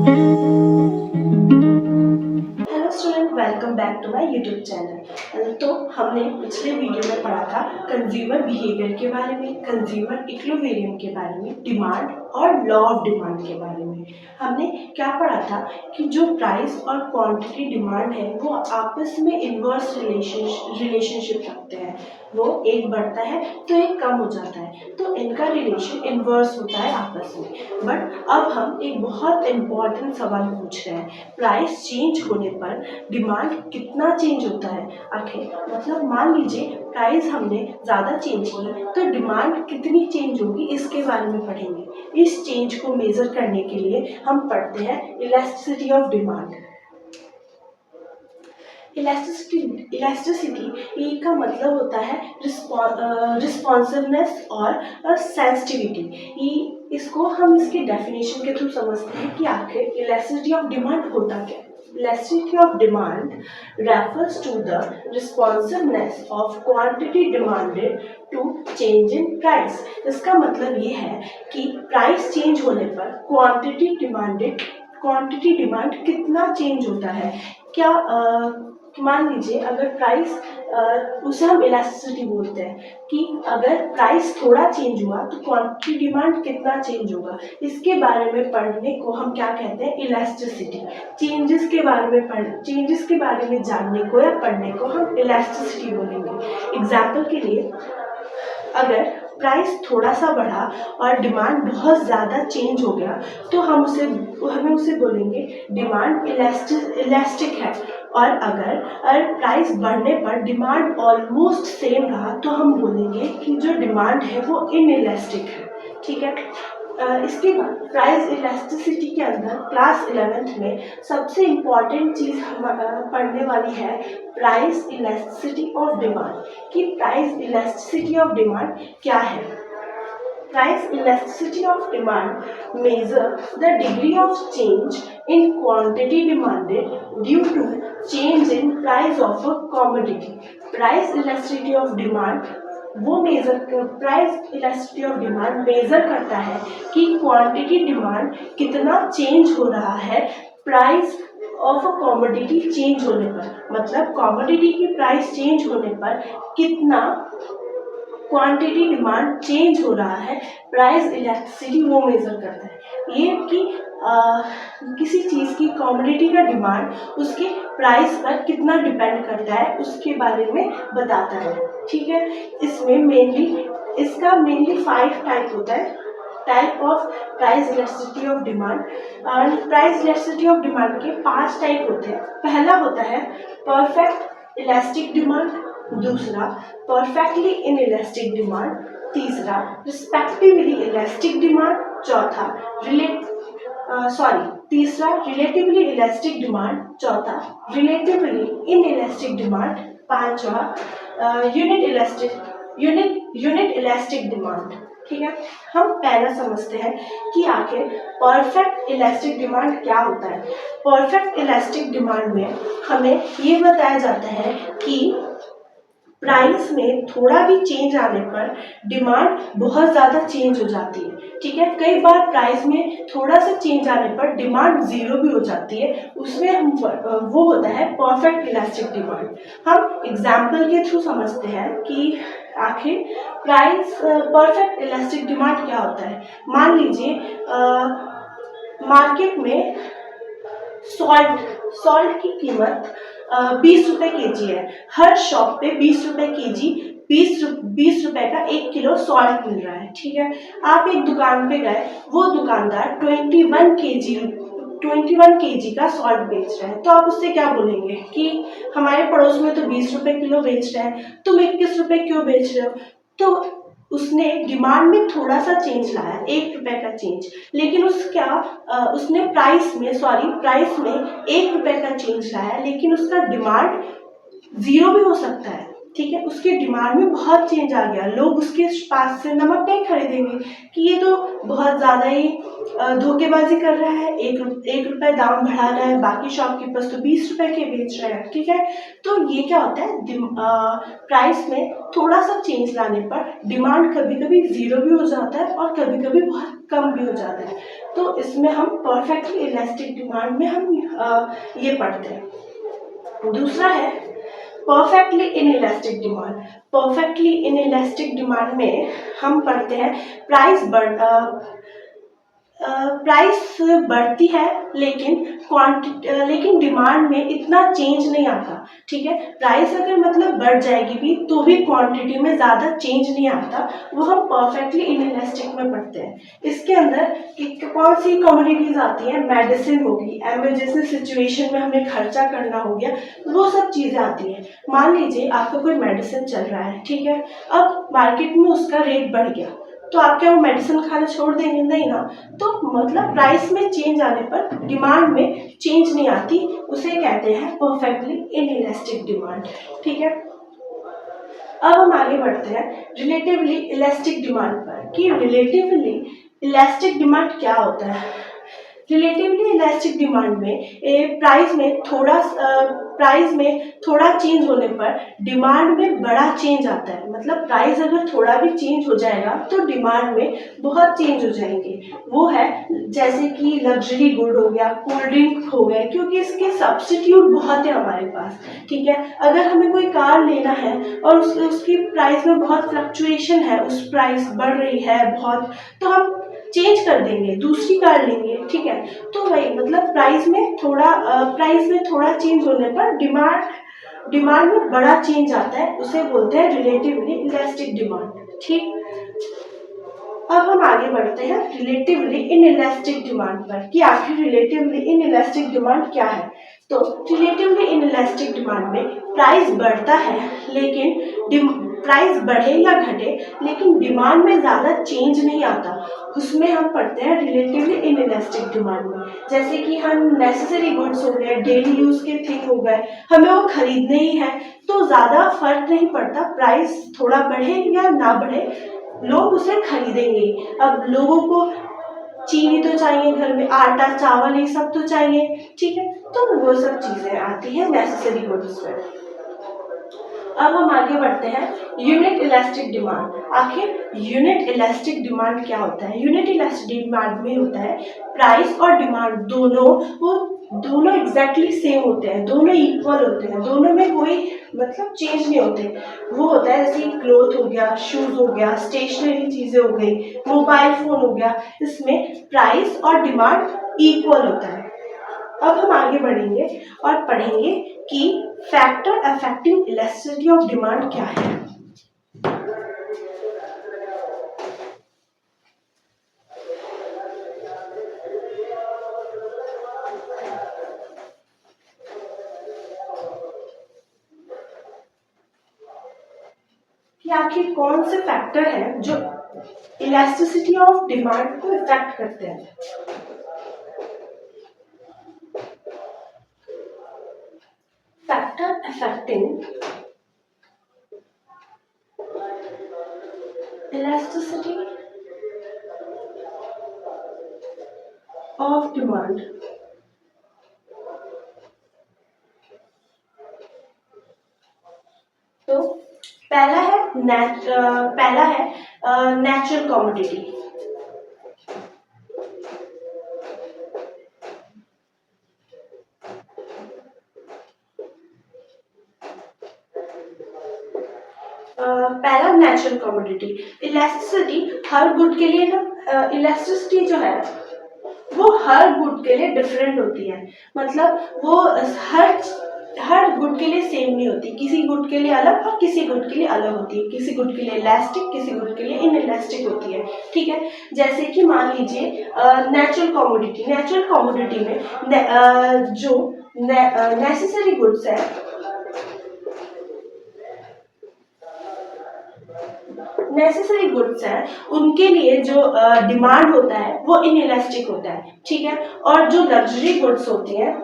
Hello student, welcome back to my YouTube channel. तो हमने पिछले वीडियो में पढ़ा था कंज्यूमर बिहेवियर के बारे में, कंज्यूमर इक्विलिब्रियम के बारे में, डिमांड और लॉ ऑफ डिमांड के बारे में। हमने क्या पढ़ा था कि जो प्राइस और क्वांटिटी डिमांड है वो आपस में इन्वर्स रिलेशनशिप रखते हैं। वो एक बढ़ता है तो एक कम हो जाता है, तो इनका रिलेशन इन्वर्स होता है आपस में। बट अब हम एक बहुत इम्पॉर्टेंट सवाल पूछ रहे हैं, प्राइस चेंज होने पर डिमांड कितना चेंज होता है। आखिर मतलब मान लीजिए प्राइस हमने ज़्यादा चेंज की तो डिमांड कितनी चेंज होगी, इसके बारे में पढ़ेंगे। इस चेंज को मेज़र करने के लिए हम पढ़ते हैं इलास्टिसिटी ऑफ डिमांड। इलास्टिसिटी ई का मतलब होता है रिस्पॉन्सिवनेस और सेंसिटिविटी। इसको हम इसके डेफिनेशन के थ्रू समझते हैं कि आखिर इलास्टिसिटी ऑफ डिमांड होता क्या है। Elasticity of demand refers to the responsiveness of quantity demanded to change in price। इसका मतलब ये है कि प्राइस चेंज होने पर क्वांटिटी डिमांड कितना चेंज होता है। क्या मान लीजिए अगर प्राइस उसे हम इलास्टिसिटी बोलते हैं कि अगर प्राइस थोड़ा चेंज हुआ तो क्वांटिटी डिमांड कितना चेंज होगा। इसके बारे में पढ़ने को हम क्या कहते हैं, इलास्टिसिटी। चेंजेस के बारे में जानने को या पढ़ने को हम इलास्टिसिटी बोलेंगे। एग्जाम्पल के लिए अगर प्राइस थोड़ा सा बढ़ा और डिमांड बहुत ज़्यादा चेंज हो गया तो हमें उसे बोलेंगे डिमांड इलास्टिक है। और अगर प्राइस बढ़ने पर डिमांड ऑलमोस्ट सेम रहा तो हम बोलेंगे कि जो डिमांड है वो इनइलास्टिक है। ठीक है। इसके बाद प्राइस इलास्टिसिटी के अंदर क्लास 11th में सबसे इम्पॉर्टेंट चीज़ हम पढ़ने वाली है प्राइस इलास्टिसिटी ऑफ डिमांड। कि प्राइस इलास्टिसिटी ऑफ डिमांड क्या है। Price elasticity of demand measure the degree of change in quantity demanded due to change in price of a commodity। Price elasticity of demand price elasticity of demand measure करता है कि quantity demand कितना change हो रहा है price of a commodity change होने पर। मतलब कमोडिटी की प्राइस चेंज होने पर कितना क्वांटिटी डिमांड चेंज हो रहा है, प्राइस इलास्टिसिटी वो मेजर करता है। ये कि किसी चीज़ की कमोडिटी का डिमांड उसके प्राइस पर कितना डिपेंड करता है उसके बारे में बताता है। ठीक है। इसका मेनली 5 टाइप होता है, type of price elasticity of demand. और प्राइस इलास्टिसिटी ऑफ डिमांड के 5 टाइप होते हैं। पहला होता है परफेक्ट इलास्टिक डिमांड, दूसरा परफेक्टली इनइलास्टिक डिमांड, तीसरा रिस्पेक्टिवली इलास्टिक डिमांड, तीसरा रिलेटिवली इलास्टिक डिमांड, चौथा रिलेटिवली इनइलास्टिक डिमांड, पांचवा यूनिट इलास्टिक डिमांड। ठीक है। हम पहला समझते हैं कि आखिर परफेक्ट इलास्टिक डिमांड क्या होता है। परफेक्ट इलास्टिक डिमांड में हमें ये बताया जाता है कि प्राइस में थोड़ा भी चेंज आने पर डिमांड बहुत ज़्यादा चेंज हो जाती है। ठीक है। कई बार प्राइस में थोड़ा सा चेंज आने पर डिमांड ज़ीरो भी हो जाती है, उसमें वो होता है परफेक्ट इलास्टिक डिमांड। हम एग्जाम्पल के थ्रू समझते हैं कि आखिर प्राइस परफेक्ट इलास्टिक डिमांड क्या होता है। मान लीजिए मार्केट में सॉल्ट की कीमत 20 रुपये के जी है। हर शॉप पे 20 रुपये के-जी 20 रुपये का 1 किलो सॉल्ट मिल रहा है। ठीक है। आप एक दुकान पे गए, वो दुकानदार 21 के-जी का सॉल्ट बेच रहा है, तो आप उससे क्या बोलेंगे कि हमारे पड़ोस में तो 20 रुपये किलो बेच रहे हैं, तुम 21 रुपये क्यों बेच रहे हो। तो उसने डिमांड में थोड़ा सा चेंज लाया, 1 रुपये का चेंज, लेकिन उसने प्राइस में 1 रुपये का चेंज लाया, लेकिन उसका डिमांड 0 भी हो सकता है। ठीक है। उसके डिमांड में बहुत चेंज आ गया, लोग उसके पास से नमक नहीं खरीदेंगे कि ये तो बहुत ज़्यादा ही धोखेबाजी कर रहा है, 1 रुपये दाम बढ़ा रहा है, बाकी शॉपकीपर्स तो 20 रुपये के बेच रहे हैं। ठीक है। तो ये क्या होता है, प्राइस में थोड़ा सा चेंज लाने पर डिमांड कभी कभी 0 भी हो जाता है और कभी कभी बहुत कम भी हो जाता है। तो इसमें हम परफेक्टली इलास्टिक डिमांड में हम ये पढ़ते हैं। दूसरा है perfectly inelastic demand. Perfectly inelastic demand में हम पढ़ते हैं प्राइस बढ़ती है लेकिन डिमांड में इतना चेंज नहीं आता। ठीक है, प्राइस अगर मतलब बढ़ जाएगी भी तो भी क्वांटिटी में ज़्यादा चेंज नहीं आता, वो हम परफेक्टली इनइलास्टिक में पढ़ते हैं। इसके अंदर कौन सी कमोडिटीज आती हैं, मेडिसिन होगी, इमरजेंसी सिचुएशन में हमें खर्चा करना हो गया, वो सब चीज़ें आती हैं। मान लीजिए आपका कोई मेडिसिन चल रहा है, ठीक है, अब मार्केट में उसका रेट बढ़ गया, तो आप क्या वो मेडिसिन खाना छोड़ देंगे? नहीं ना। तो मतलब प्राइस में चेंज आने पर डिमांड में चेंज नहीं आती, उसे कहते हैं परफेक्टली इनइलास्टिक डिमांड। ठीक है, अब हम आगे बढ़ते हैं रिलेटिवली इलास्टिक डिमांड पर कि रिलेटिवली इलास्टिक डिमांड क्या होता है। रिलेटिवली इलास्टिक डिमांड में प्राइस में थोड़ा चेंज होने पर डिमांड में बड़ा चेंज आता है। मतलब प्राइस अगर थोड़ा भी चेंज हो जाएगा तो डिमांड में बहुत चेंज हो जाएंगे। वो है जैसे कि लग्जरी गुड हो गया, कोल्ड ड्रिंक हो गए, क्योंकि इसके सब्स्टिट्यूट बहुत है हमारे पास। ठीक है, अगर हमें कोई कार लेना है और उसकी प्राइस में बहुत फ्लक्चुएशन है, उस प्राइस बढ़ रही है बहुत, तो हम चेंज कर देंगे, दूसरी कार लेंगे। ठीक है, तो वही मतलब प्राइस में थोड़ा चेंज होने पर डिमांड में बड़ा चेंज आता है, उसे बोलते हैं रिलेटिवली इलास्टिक डिमांड। ठीक, अब हम आगे बढ़ते हैं रिलेटिवली इनइलास्टिक डिमांड पर कि आखिर रिलेटिवली इनइलास्टिक डिमांड क्या है। तो रिलेटिवली इनइलास्टिक डिमांड में प्राइस बढ़ता है लेकिन प्राइस बढ़े या घटे लेकिन डिमांड में ज़्यादा चेंज नहीं आता, उसमें हम पढ़ते हैं रिलेटिवली इनइलास्टिक डिमांड में। जैसे कि हम नेसेसरी गुड्स हो गए, डेली यूज के थिंग हो गए, हमें वो खरीदने ही है, तो ज़्यादा फर्क नहीं पड़ता प्राइस थोड़ा बढ़े या ना बढ़े, लोग उसे खरीदेंगे। अब लोगों को चीनी तो चाहिए घर में, आटा चावल ये सब तो चाहिए। ठीक है, तो वो सब चीजें आती है नेसेसरी गुड्स में। अब हम आगे बढ़ते हैं यूनिट इलास्टिक डिमांड। आखिर यूनिट इलास्टिक डिमांड क्या होता है? यूनिट इलास्टिक डिमांड में होता है प्राइस और डिमांड दोनों एग्जैक्टली सेम होते हैं, दोनों इक्वल होते हैं, दोनों में कोई मतलब चेंज नहीं होते। वो होता है जैसे क्लोथ हो गया, शूज हो गया, स्टेशनरी चीजें हो गई, मोबाइल फोन हो गया, इसमें प्राइस और डिमांड इक्वल होता है। अब हम आगे बढ़ेंगे और पढ़ेंगे कि factor affecting elasticity of demand क्या है। कि आखिर कौन से फैक्टर हैं जो इलास्टिसिटी ऑफ डिमांड को इफेक्ट करते हैं। Factor affecting elasticity of demand. तो पहला है नेचुरल कमोडिटी। पहला natural commodity. Elasticity her good के लिए ना, इलास्टिसिटी जो है वो हर गुड के लिए डिफरेंट होती है। मतलब वो हर गुड के लिए सेम नहीं होती, किसी गुड के लिए अलग और किसी गुड के लिए अलग होती है। किसी गुड के लिए इलास्टिक, किसी गुड के लिए इनइलास्टिक होती है। ठीक है, जैसे कि मान लीजिए नेचुरल कमोडिटी में जो नेसेसरी गुड्स है, नेसेसरी गुड्स हैं, उनके लिए जो डिमांड होता है वो इनइलास्टिक होता है। ठीक है, और जो लग्जरी गुड्स होती हैं,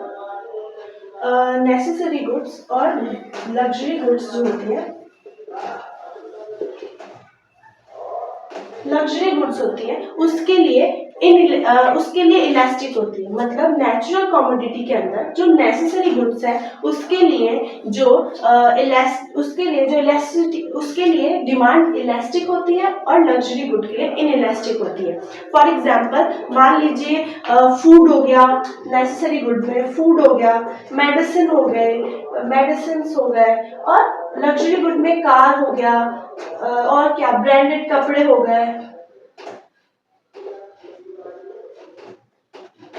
नेसेसरी गुड्स और लग्जरी गुड्स जो होती हैं, लग्जरी गुड्स होती है, उसके लिए उसके लिए इलास्टिक होती है। मतलब नेचुरल कमोडिटी के अंदर जो नेसेसरी गुड्स है उसके लिए जो उसके लिए डिमांड इलास्टिक होती है और लग्जरी गुड के लिए इनइलास्टिक होती है। फॉर एग्जांपल मान लीजिए फूड हो गया, नेसेसरी गुड में फूड हो गया, मेडिसिन हो गए और लग्जरी गुड में कार हो गया, और क्या ब्रांडेड कपड़े हो गए,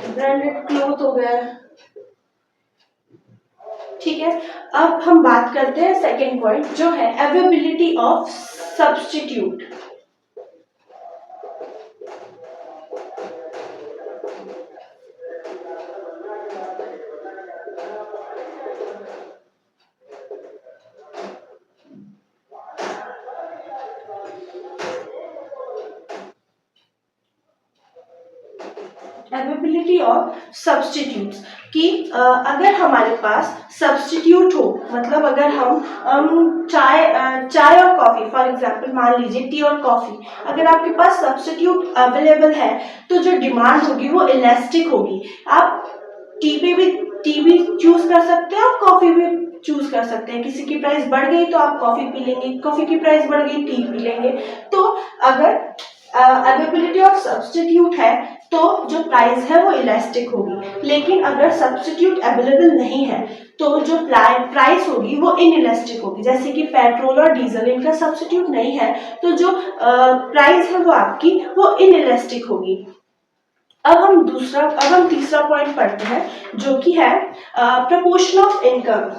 ब्रांडेड क्लोथ हो गए। ठीक है, अब हम बात करते हैं सेकेंड पॉइंट जो है availability of substitute. Availability of substitutes कि अगर हमारे पास सब्स्टिट्यूट हो, मतलब अगर हम चाय और कॉफी, फॉर एग्जांपल मान लीजिए टी और कॉफी, अगर आपके पास सब्स्टिट्यूट अवेलेबल है तो जो डिमांड होगी वो इलास्टिक होगी। आप टी भी चूज कर सकते हैं और कॉफी भी चूज कर सकते हैं। किसी की प्राइस बढ़ गई तो आप कॉफी पी लेंगे, कॉफी की प्राइस बढ़ गई टी पी लेंगे। तो अगर अवेलेबिलिटी ऑफ सब्स्टिट्यूट है तो जो प्राइस है वो इलास्टिक होगी, लेकिन अगर सब्स्टिट्यूट अवेलेबल नहीं है तो जो प्राइस होगी वो इनइलास्टिक होगी। जैसे कि पेट्रोल और डीजल, इनका सब्स्टिट्यूट नहीं है तो जो प्राइस है वो आपकी वो इनइलास्टिक होगी। अब हम तीसरा पॉइंट पढ़ते हैं जो कि है proportion of income.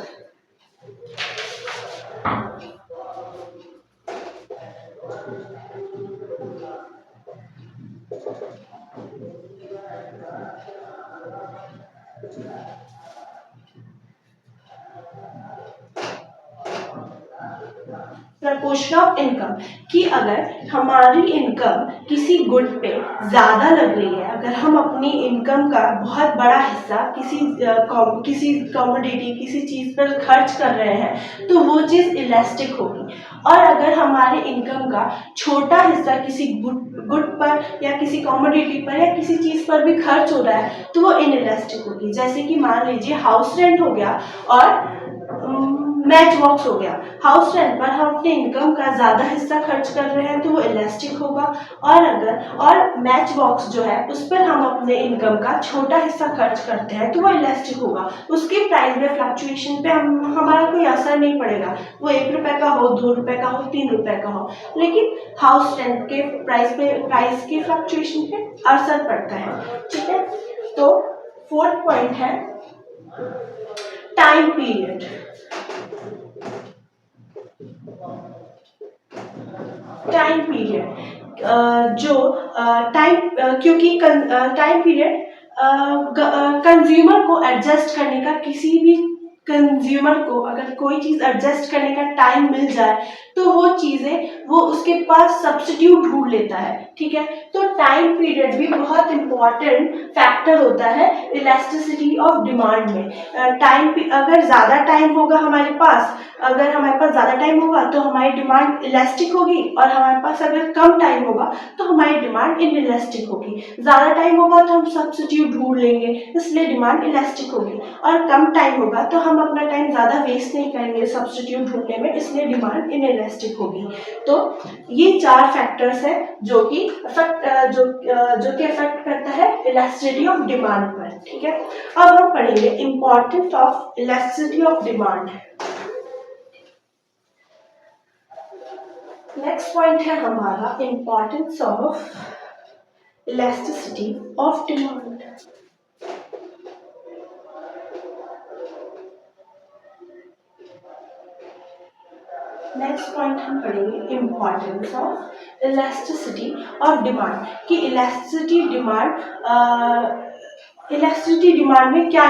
Proportion of income कि अगर हमारी इनकम किसी गुड पे ज़्यादा लग रही है, अगर हम अपनी इनकम का बहुत बड़ा हिस्सा किसी कमोडिटी किसी चीज़ पर खर्च कर रहे हैं तो वो चीज़ इलास्टिक होगी। और अगर हमारे इनकम का छोटा हिस्सा किसी गुड पर या किसी कमोडिटी पर या किसी चीज़ पर भी खर्च हो रहा है तो वो इनइलास्टिक होगी। जैसे कि मान लीजिए हाउस रेंट हो गया और मैच बॉक्स हो गया। हाउस रेंट पर हम अपने इनकम का ज़्यादा हिस्सा खर्च कर रहे हैं तो वो इलास्टिक होगा, और मैच बॉक्स जो है उस पर हम अपने इनकम का छोटा हिस्सा खर्च करते हैं तो वो इलास्टिक होगा। उसकी प्राइस में फ्लक्चुएशन पे हमारा कोई असर नहीं पड़ेगा, वो 1 रुपये का हो, 2 रुपये का हो, 3 रुपये का हो, लेकिन हाउस रेंट के प्राइस की फ्लक्चुएशन पे असर पड़ता है। ठीक है, तो फोर्थ पॉइंट है टाइम पीरियड। टाइम पीरियड क्योंकि टाइम पीरियड कंज्यूमर को एडजस्ट करने का, किसी भी कंज्यूमर को अगर कोई चीज़ एडजस्ट करने का टाइम मिल जाए तो वो उसके पास सब्स्टिट्यूट ढूंढ लेता है। ठीक है, तो टाइम पीरियड भी बहुत इंपॉर्टेंट फैक्टर होता है इलास्टिसिटी ऑफ डिमांड में। अगर ज़्यादा टाइम होगा अगर हमारे पास ज़्यादा टाइम होगा तो हमारी डिमांड इलास्टिक होगी, और हमारे पास अगर कम टाइम होगा तो हमारी डिमांड इनइलास्टिक होगी। ज़्यादा टाइम होगा तो हम सब्स्टिट्यूट ढूंढ लेंगे, इसलिए डिमांड इलास्टिक होगी, और कम टाइम होगा तो हम अपना टाइम ज़्यादा वेस्ट नहीं करेंगे सब्स्टिट्यूट ढूंढने में, इसलिए डिमांड इनइलास्टिक होगी। तो ये 4 फैक्टर्स हैं जो कि अफेक्ट करता है इलास्टिसिटी ऑफ डिमांड पर। ठीक है, अब हम पढ़ेंगे importance of elasticity of demand. Next point है हमारा importance of elasticity of demand. Next point हम पढ़ेंगे importance of elasticity of demand कि इलास्टिसिटी डिमांड में क्या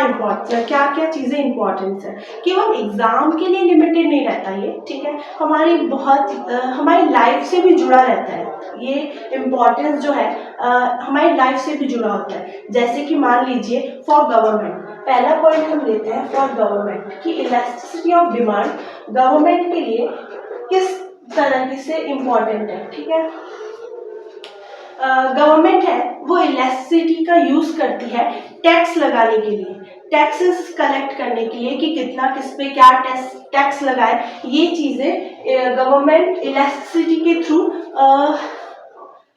क्या चीज़ें इंपॉर्टेंस है। केवल एग्जाम के लिए लिमिटेड नहीं रहता ये। ठीक है, हमारी लाइफ से भी जुड़ा रहता है ये इम्पोर्टेंस जो है, हमारी लाइफ से भी जुड़ा होता है। जैसे कि मान लीजिए फॉर गवर्नमेंट, पहला पॉइंट हम लेते हैं फॉर गवर्नमेंट कि इलास्टिसिटी ऑफ डिमांड गवर्नमेंट के लिए किस तरह से इम्पोर्टेंट है। ठीक है, गवर्नमेंट है वो इलेक्ट्रिसिटी का यूज करती है टैक्स लगाने के लिए, टैक्सेस कलेक्ट करने के लिए कि कितना किस पे क्या टैक्स लगाए। ये चीजें गवर्नमेंट इलेक्ट्रिसिटी के थ्रू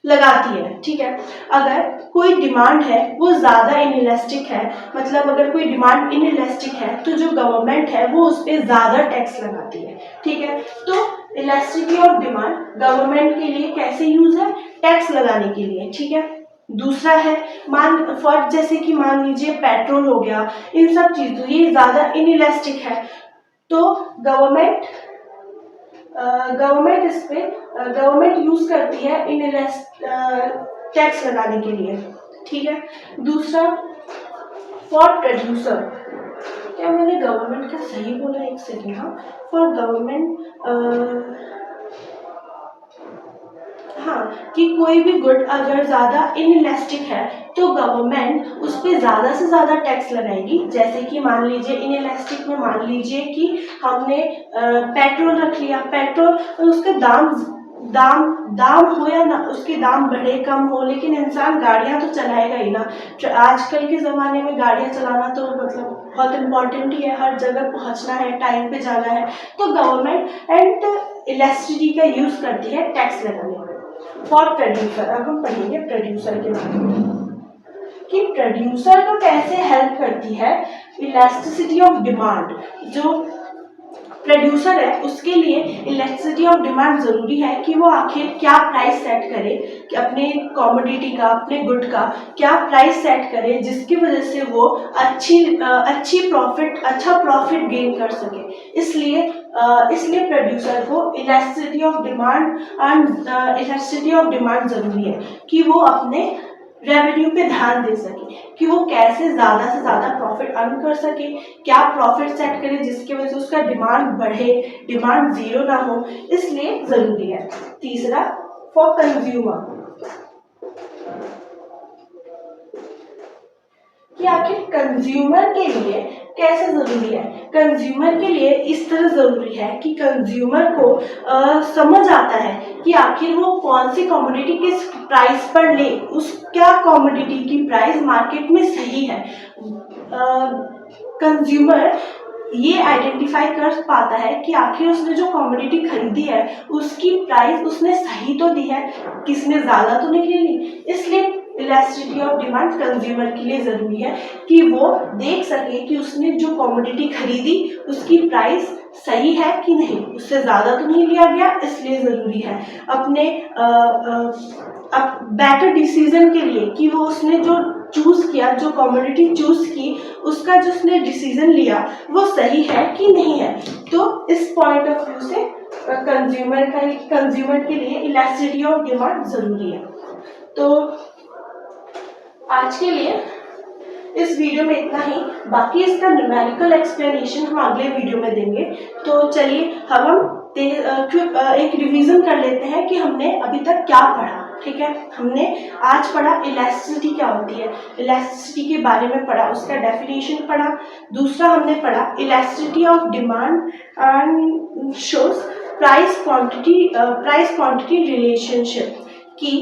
लगाती है, ठीक है। अगर कोई डिमांड है वो ज़्यादा इनइलास्टिक है, मतलब अगर कोई डिमांड इनइलास्टिक है तो जो गवर्नमेंट है वो उस पर ज़्यादा टैक्स लगाती है, ठीक है। तो इलास्टिसिटी ऑफ डिमांड गवर्नमेंट के लिए कैसे यूज है, टैक्स लगाने के लिए, ठीक है। दूसरा है जैसे कि मान लीजिए पेट्रोल हो गया, इन सब चीज़ों ये ज़्यादा इनइलास्टिक है तो गवर्नमेंट यूज करती है टैक्स लगाने के लिए, ठीक है। दूसरा फॉर प्रोड्यूसर, क्या मैंने गवर्नमेंट का सही बोला, एक सेकेंड, हाँ, फॉर गवर्नमेंट, हाँ, कि कोई भी गुड अगर ज़्यादा इनइलास्टिक है तो गवर्नमेंट उस पर ज़्यादा से ज़्यादा टैक्स लगाएगी। जैसे कि मान लीजिए इनइलास्टिक में मान लीजिए कि हमने पेट्रोल रख लिया, पेट्रोल उसका दाम हो या ना, उसके दाम बढ़े कम हो, लेकिन इंसान गाड़ियां तो चलाएगा ही ना। आजकल के ज़माने में गाड़ियां चलाना तो मतलब बहुत इम्पोर्टेंट ही है, हर जगह पहुंचना है, टाइम पे जाना है, तो गवर्नमेंट एंड इलेक्ट्रिसिटी का यूज़ करती है टैक्स लगाने में। फॉर प्रोड्यूसर, अब हम पढ़ेंगे प्रोड्यूसर के बारे में कि प्रोड्यूसर को कैसे हेल्प करती है इलास्टिसिटी ऑफ डिमांड। जो प्रोड्यूसर है उसके लिए इलेक्ट्रिसिटी ऑफ डिमांड जरूरी है कि वो आखिर क्या प्राइस सेट करे कि अपने कमोडिटी का, अपने गुड का क्या प्राइस सेट करे जिसकी वजह से वो अच्छा प्रॉफिट गेन कर सके। इसलिए प्रोड्यूसर को इलास्टिसिटी ऑफ डिमांड जरूरी है कि वो अपने रेवेन्यू पे ध्यान दे सके कि वो कैसे ज़्यादा से ज़्यादा प्रॉफिट अर्न कर सके, क्या प्रॉफिट सेट करे जिसकी वजह से उसका डिमांड बढ़े, डिमांड जीरो ना हो, इसलिए ज़रूरी है। तीसरा फॉर कंज्यूमर, कि आखिर कंज्यूमर के लिए कैसे ज़रूरी है। कंज्यूमर के लिए इस तरह ज़रूरी है कि कंज्यूमर को समझ आता है कि आखिर वो कौन सी कमोडिटी किस प्राइस पर ले, उस क्या कमोडिटी की प्राइस मार्केट में सही है। कंज्यूमर ये आइडेंटिफाई कर पाता है कि आखिर उसने जो कमोडिटी खरीदी है उसकी प्राइस उसने सही तो दी है, किसने ज़्यादा तो नहीं ले ली। इसलिए इलास्टिसिटी ऑफ डिमांड कंज्यूमर के लिए ज़रूरी है कि वो देख सके कि उसने जो कमोडिटी खरीदी उसकी प्राइस सही है कि नहीं, उससे ज़्यादा तो नहीं लिया गया, इसलिए ज़रूरी है अपने बेटर डिसीजन के लिए कि वो उसने जो चूज़ किया, जो कमोडिटी चूज़ की, उसका जो उसने डिसीजन लिया वो सही है कि नहीं है। तो इस पॉइंट ऑफ व्यू से कंज्यूमर के लिए इलास्टिसिटी ऑफ डिमांड ज़रूरी है। तो आज के लिए इस वीडियो में इतना ही, बाकी इसका न्यूमेरिकल एक्सप्लेनेशन हम अगले वीडियो में देंगे। तो चलिए हम एक रिवीजन कर लेते हैं कि हमने अभी तक क्या पढ़ा, ठीक है। हमने आज पढ़ा इलास्टिसिटी क्या होती है, इलास्टिसिटी के बारे में पढ़ा, उसका डेफिनेशन पढ़ा। दूसरा हमने पढ़ा elasticity of demand and shows price quantity relationship की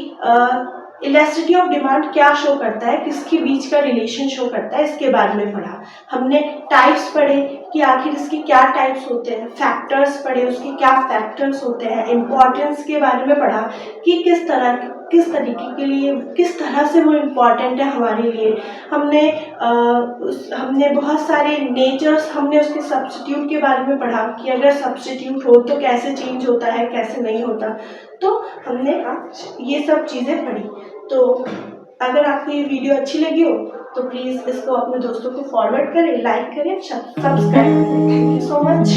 इलास्टिसिटी ऑफ डिमांड क्या शो करता है, किसके बीच का रिलेशन शो करता है, इसके बारे में पढ़ा। हमने टाइप्स पढ़े कि आखिर इसके क्या टाइप्स होते हैं, फैक्टर्स पढ़े उसके क्या फैक्टर्स होते हैं, इम्पोर्टेंस के बारे में पढ़ा कि किस तरीके के लिए किस तरह से वो इम्पॉर्टेंट है हमारे लिए। हमने बहुत सारे नेचर्स, हमने उसके सब्स्टिट्यूट के बारे में पढ़ा कि अगर सब्स्टिट्यूट हो तो कैसे चेंज होता है, कैसे नहीं होता। तो हमने आज ये सब चीज़ें पढ़ी। तो अगर आपको ये वीडियो अच्छी लगी हो तो प्लीज़ इसको अपने दोस्तों को फॉरवर्ड करें, लाइक करें, सब्सक्राइब करें। Thank you so much.